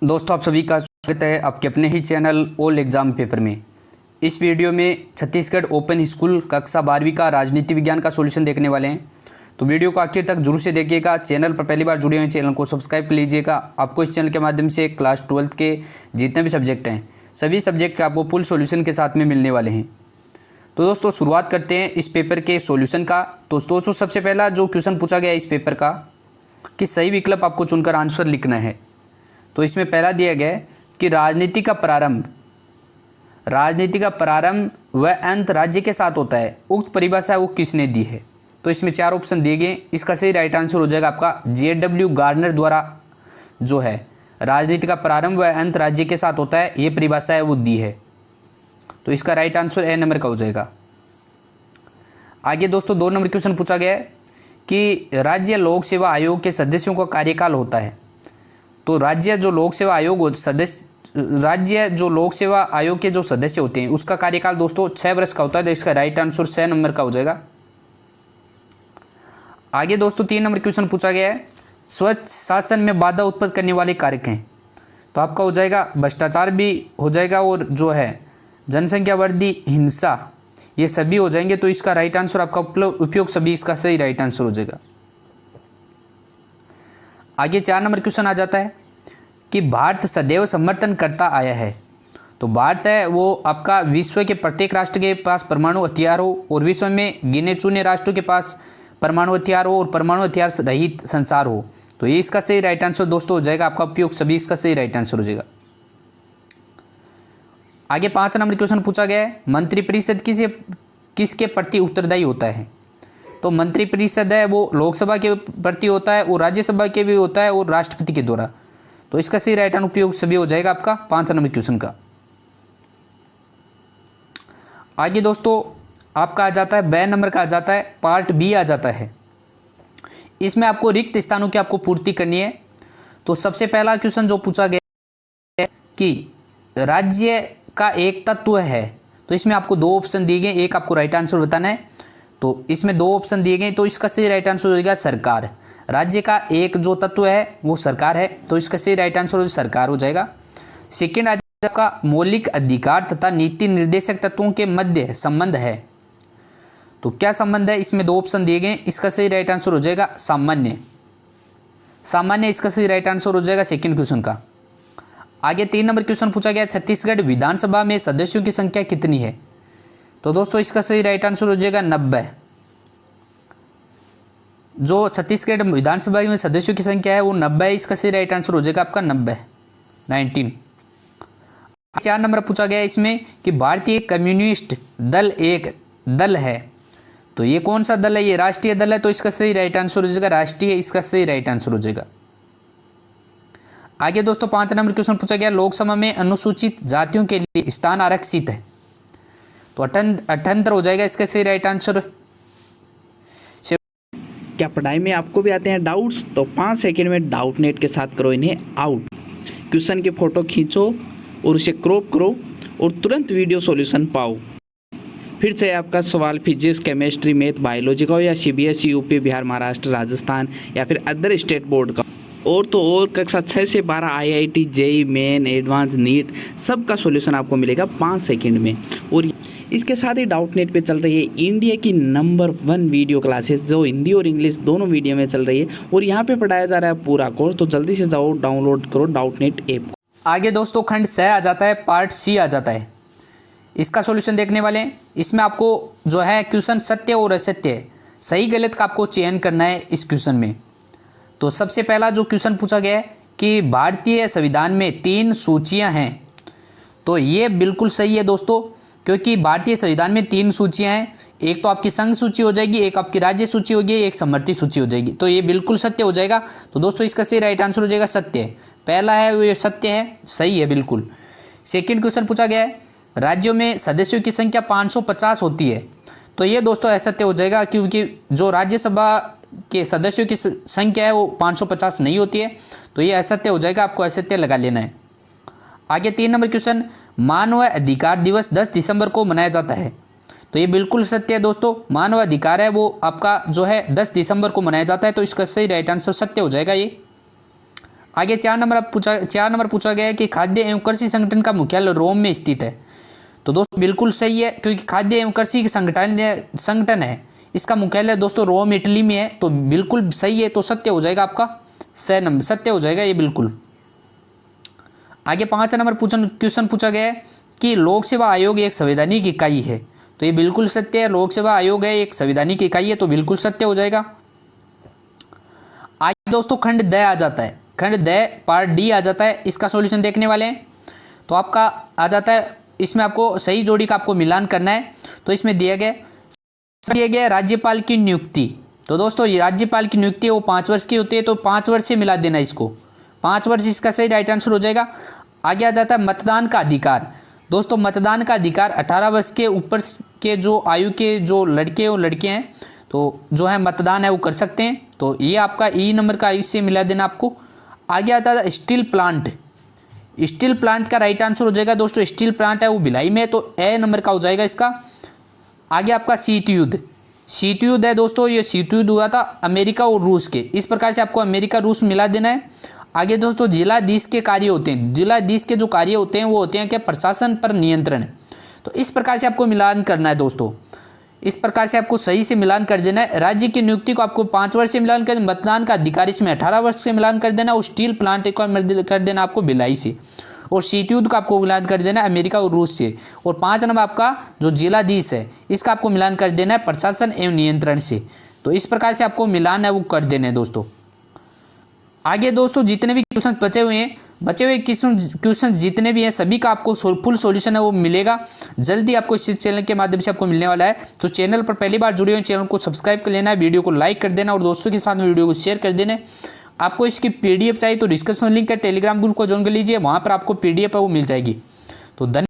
दोस्तों आप सभी का स्वागत है आपके अपने ही चैनल ऑल एग्ज़ाम पेपर में। इस वीडियो में छत्तीसगढ़ ओपन स्कूल कक्षा 12वीं का राजनीति विज्ञान का सॉल्यूशन देखने वाले हैं। तो वीडियो को आखिर तक जरूर से देखिएगा। चैनल पर पहली बार जुड़े हुए चैनल को सब्सक्राइब कर लीजिएगा। आपको इस चैनल के माध्यम से क्लास 12th के जितने भी सब्जेक्ट हैं सभी सब्जेक्ट के आपको फुल सोल्यूशन के साथ में मिलने वाले हैं। तो दोस्तों शुरुआत करते हैं इस पेपर के सॉल्यूशन का। तो दोस्तों सबसे पहला जो क्वेश्चन पूछा गया इस पेपर का कि सही विकल्प आपको चुनकर आंसर लिखना है। तो इसमें पहला दिया गया है कि राजनीति का प्रारंभ व अंत राज्य के साथ होता है। उक्त परिभाषा वो किसने दी है? तो इसमें 4 ऑप्शन दिए गए। इसका सही राइट आंसर हो जाएगा आपका J.W. गार्नर द्वारा जो है राजनीति का प्रारंभ व अंत राज्य के साथ होता है, ये परिभाषा है वो दी है। तो इसका राइट आंसर ए नंबर का हो जाएगा। आगे दोस्तों 2 नंबर क्वेश्चन पूछा गया है कि राज्य लोक सेवा आयोग के सदस्यों का कार्यकाल होता है। तो राज्य जो लोक सेवा आयोग के जो सदस्य होते हैं उसका कार्यकाल दोस्तों 6 वर्ष का होता है। तो इसका राइट आंसर 6 नंबर का हो जाएगा। आगे दोस्तों 3 नंबर क्वेश्चन पूछा गया है स्वच्छ शासन में बाधा उत्पन्न करने वाले कारक हैं। तो आपका हो जाएगा भ्रष्टाचार भी हो जाएगा और जो है जनसंख्या वृद्धि, हिंसा, ये सभी हो जाएंगे। तो इसका राइट आंसर आपका उपयोग सभी, इसका सही राइट आंसर हो जाएगा। आगे 4 नंबर क्वेश्चन आ जाता है कि भारत सदैव समर्थन करता आया है। तो भारत है वो आपका विश्व के प्रत्येक राष्ट्र के पास परमाणु हथियार हो और विश्व में गिने चुने राष्ट्रों के पास परमाणु हथियार हो और परमाणु हथियार रहित संसार हो। तो ये इसका सही राइट आंसर दोस्तों हो जाएगा। आपका उपयोग सभी, इसका सही राइट आंसर हो जाएगा। आगे 5 नंबर क्वेश्चन पूछा गया है मंत्रिपरिषद किसके प्रति उत्तरदायी होता है। तो मंत्रिपरिषद है वो लोकसभा के प्रति होता है और राज्यसभा के भी होता है और राष्ट्रपति के द्वारा। तो इसका सही राइट आंसर उपयोग सभी हो जाएगा आपका 5 नंबर क्वेश्चन का। आगे दोस्तों आपका आ जाता है 2 नंबर का आ जाता है पार्ट बी आ जाता है। इसमें आपको रिक्त स्थानों की आपको पूर्ति करनी है। तो सबसे पहला क्वेश्चन जो पूछा गया है कि राज्य का एक तत्व है। तो इसमें आपको 2 ऑप्शन दिए गए, एक आपको राइट आंसर बताना है। तो इसमें 2 ऑप्शन दिए गए, तो इसका सही राइट आंसर हो जाएगा सरकार। राज्य का एक जो तत्व है वो सरकार है। तो इसका सही राइट आंसर सरकार हो जाएगा। सेकेंड आ जाएगा का मौलिक अधिकार तथा नीति निर्देशक तत्वों के मध्य संबंध है। तो क्या संबंध है? इसमें 2 ऑप्शन दिए गए, इसका सही राइट आंसर हो जाएगा सामान्य। इसका सही राइट आंसर हो जाएगा सेकेंड क्वेश्चन का। आगे 3 नंबर क्वेश्चन पूछा गया छत्तीसगढ़ विधानसभा में सदस्यों की संख्या कितनी है। तो दोस्तों इसका सही राइट आंसर हो जाएगा 90। जो छत्तीसगढ़ विधानसभा में सदस्यों की संख्या है वो 90 है। इसका सही राइट आंसर हो जाएगा आपका 19। 4 नंबर पूछा गया इसमें कि भारतीय कम्युनिस्ट दल एक दल है। तो ये कौन सा दल है? ये राष्ट्रीय दल है। तो इसका सही राइट आंसर हो जाएगा राष्ट्रीय, इसका सही राइट आंसर हो जाएगा। आगे दोस्तों 5 नंबर क्वेश्चन पूछा गया लोकसभा में अनुसूचित जातियों के लिए स्थान आरक्षित है। तो 78 हो जाएगा इसका सही राइट आंसर। क्या पढ़ाई में आपको भी आते हैं डाउट्स? तो 5 सेकंड में डाउट नेट के साथ करो इन्हें आउट। क्वेश्चन की फ़ोटो खींचो और उसे क्रॉप करो और तुरंत वीडियो सॉल्यूशन पाओ। फिर से आपका सवाल फिजिक्स, केमिस्ट्री, मैथ, बायोलॉजी का हो या CBSE, यूपी, बिहार, महाराष्ट्र, राजस्थान या फिर अदर स्टेट बोर्ड का और तो और कक्षा 6 से 12 IIT, JEE main, advance, NEET सबका सॉल्यूशन आपको मिलेगा 5 सेकंड में। और इसके साथ ही डाउट नेट पे चल रही है इंडिया की नंबर 1 वीडियो क्लासेस जो हिंदी और इंग्लिश दोनों मीडियम में चल रही है और यहाँ पे पढ़ाया जा रहा है पूरा कोर्स। तो जल्दी से जाओ डाउनलोड करो डाउट नेट ऐप। आगे दोस्तों खंड 6 आ जाता है, पार्ट सी आ जाता है। इसका सॉल्यूशन देखने वाले हैं। इसमें आपको जो है क्वेश्चन सत्य और असत्य, सही गलत का आपको चयन करना है इस क्वेश्चन में। तो सबसे पहला जो क्वेश्चन पूछा गया है कि भारतीय संविधान में 3 सूचियां हैं। तो ये बिल्कुल सही है दोस्तों, क्योंकि भारतीय संविधान में 3 सूचियां हैं। एक तो आपकी संघ सूची हो जाएगी, एक आपकी राज्य सूची होगी, एक समवर्ती सूची हो जाएगी। तो ये बिल्कुल सत्य हो जाएगा। तो दोस्तों इसका सही राइट आंसर हो जाएगा सत्य। पहला है वो ये सत्य है, सही है बिल्कुल। सेकेंड क्वेश्चन पूछा गया है राज्यों में सदस्यों की संख्या 550 होती है। तो ये दोस्तों असत्य हो जाएगा, क्योंकि जो राज्यसभा के सदस्यों की संख्या है वो 550 नहीं होती है। तो ये असत्य हो जाएगा, आपको असत्य लगा लेना है। आगे 3 नंबर क्वेश्चन मानव अधिकार दिवस 10 दिसंबर को मनाया जाता है। तो ये बिल्कुल सत्य है दोस्तों, मानव अधिकार है वो आपका जो है 10 दिसंबर को मनाया जाता है। तो इसका सही राइट आंसर सत्य हो जाएगा ये। आगे 4 नंबर पूछा गया है कि खाद्य एवं कृषि संगठन का मुख्यालय रोम में स्थित है। तो दोस्तों बिल्कुल सही है, क्योंकि खाद्य एवं कृषि संगठन है, इसका मुख्यालय दोस्तों रोम इटली में है। तो बिल्कुल सही है, तो सत्य हो जाएगा आपका, सत्य हो जाएगा ये बिल्कुल। आगे 5 नंबर क्वेश्चन पूछा गया है कि लोक सेवा आयोग एक संवैधानिक इकाई है। तो ये बिल्कुल सत्य है, लोक सेवा आयोग है एक संवैधानिक इकाई है, तो बिल्कुल सत्य हो जाएगा। आगे दोस्तों खंड द आ जाता है, खंड द पार्ट डी आ जाता है, इसका सॉल्यूशन देखने वाले हैं। तो आपका आ जाता है, इसमें आपको सही जोड़ी का आपको मिलान करना है। तो इसमें दिया गया राज्यपाल की नियुक्ति। तो दोस्तों ये राज्यपाल की नियुक्ति वो 5 वर्ष की होती है, तो 5 वर्ष से मिला देना इसको, 5 वर्ष इसका सही राइट आंसर हो जाएगा। आगे आ जाता है मतदान का अधिकार। दोस्तों मतदान का अधिकार 18 वर्ष के ऊपर के जो आयु के जो लड़के और लड़कियां हैं, तो जो है मतदान है वो कर सकते हैं। तो ये आपका ई नंबर का इससे मिला देना आपको। आगे आता है स्टील प्लांट। स्टील प्लांट का राइट आंसर हो जाएगा दोस्तों, स्टील प्लांट है वो भिलाई में, तो ए नंबर का हो जाएगा इसका। आगे आपका शीत युद्ध। शीत युद्ध है दोस्तों, ये शीत युद्ध हुआ था अमेरिका और रूस के, इस प्रकार से आपको अमेरिका रूस मिला देना है। आगे दोस्तों जिलाधीश के कार्य होते हैं, जिलाधीश के जो कार्य होते हैं वो होते हैं कि प्रशासन पर नियंत्रण। तो इस प्रकार से आपको मिलान करना है दोस्तों, इस प्रकार से आपको सही से मिलान कर देना है। राज्य की नियुक्ति को आपको 5 वर्ष से मिलान कर, मतदान का अधिकार इसमें 18 वर्ष से मिलान कर देना, और स्टील प्लांट को कर देना आपको भिलाई से, और शीत युद्ध का आपको मिलान कर देना है अमेरिका और रूस से। और 5 नंबर आपका जो जिलाधीश है इसका आपको मिलान कर देना है प्रशासन एवं नियंत्रण से। तो इस प्रकार से आपको मिलान है वो कर देना है दोस्तों। आगे दोस्तों जितने भी क्वेश्चन बचे हुए क्वेश्चन जितने भी हैं सभी का आपको फुल सॉल्यूशन है वो मिलेगा जल्दी आपको इस चैनल के माध्यम से आपको मिलने वाला है। तो चैनल पर पहली बार जुड़े हुए चैनल को सब्सक्राइब कर लेना है, वीडियो को लाइक कर देना और दोस्तों के साथ में वीडियो को शेयर कर देना है। आपको इसकी पीडीएफ चाहिए तो डिस्क्रिप्शन लिंक है, टेलीग्राम ग्रुप को ज्वाइन कर लीजिए, वहाँ पर आपको पीडीएफ है वो मिल जाएगी। तो धन्यवाद।